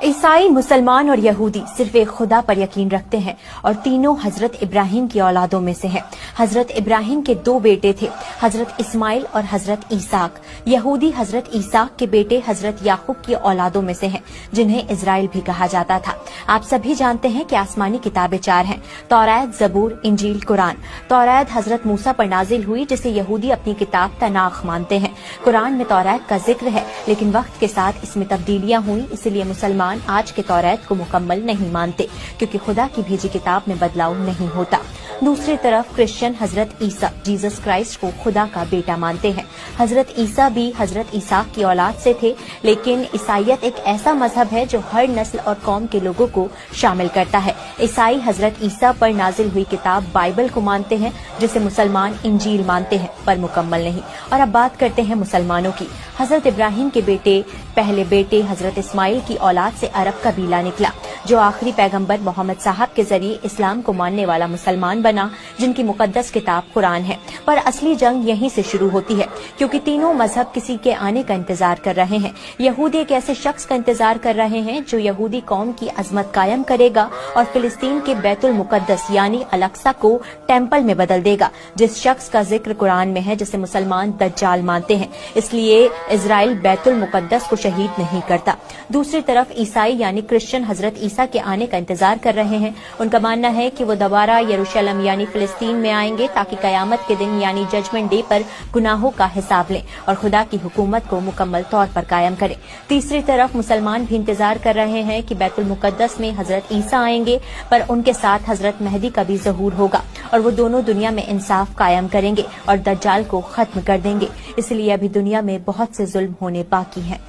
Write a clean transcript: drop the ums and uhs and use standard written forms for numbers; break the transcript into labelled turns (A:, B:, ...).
A: ईसाई, मुसलमान और यहूदी सिर्फ एक खुदा पर यकीन रखते हैं और तीनों हजरत इब्राहिम की औलादों में से हैं। हजरत इब्राहिम के 2 बेटे थे, हजरत इस्माइल और हजरत ईसाक। यहूदी हजरत ईसाक के बेटे हजरत याकूब की औलादों में से हैं, जिन्हें इजराइल भी कहा जाता था। आप सभी जानते हैं कि आसमानी किताबें 4 हैं, तौरात, जबूर, इंजील, कुरान। तौरात हजरत मूसा पर नाजिल हुई, जिसे यहूदी अपनी किताब तनाख मानते हैं। कुरान में तौरात का जिक्र है, लेकिन वक्त के साथ इसमें तब्दीलियां हुई, इसलिए मुसलमान आज के तौरात को मुकम्मल नहीं मानते, क्योंकि खुदा की भेजी किताब में बदलाव नहीं होता। दूसरी तरफ क्रिश्चियन हजरत ईसा, जीसस क्राइस्ट को खुदा का बेटा मानते हैं। हजरत ईसा भी हजरत ईसाक की औलाद से थे, लेकिन ईसाईयत एक ऐसा मजहब है जो हर नस्ल और कौम के लोगों को शामिल करता है। ईसाई हजरत ईसा पर नाजिल हुई किताब बाइबल को मानते हैं, जिसे मुसलमान इंजील मानते हैं, पर मुकम्मल नहीं। और अब बात करते हैं मुसलमानों की। हजरत इब्राहिम के पहले बेटे हजरत इस्माइल की औलाद से अरब कबीला निकला, जो आखिरी पैगंबर मोहम्मद साहब के जरिए इस्लाम को मानने वाला मुसलमान बना, जिनकी मुकद्दस किताब कुरान है। पर असली जंग यहीं से शुरू होती है, क्योंकि तीनों मजहब किसी के आने का इंतजार कर रहे हैं। यहूदी एक ऐसे शख्स का इंतजार कर रहे हैं जो यहूदी कौम की अजमत कायम करेगा और फिलिस्तीन के बैतुल मुकद्दस यानी अल-अक्सा को टेम्पल में बदल देगा, जिस शख्स का जिक्र कुरान में है, जिसे मुसलमान दज्जाल मानते हैं। इसलिए इजराइल बैतुल मुकद्दस को शहीद नहीं करता। दूसरी तरफ ईसाई यानी क्रिश्चियन हजरत ईसा के आने का इंतजार कर रहे हैं। उनका मानना है कि वो दोबारा यरूशलेम यानी फिलिस्तीन में आएंगे, ताकि कयामत के दिन यानी जजमेंट डे पर गुनाहों का हिसाब लें और खुदा की हुकूमत को मुकम्मल तौर पर कायम करें। तीसरी तरफ मुसलमान भी इंतजार कर रहे हैं कि बैतुल मुकद्दस में हजरत ईसा आएंगे, पर उनके साथ हजरत मेहदी का भी ज़हूर होगा और वो दोनों दुनिया में इंसाफ कायम करेंगे और दज्जाल को खत्म कर देंगे। इसलिए अभी दुनिया में बहुत से जुल्म होने बाकी हैं।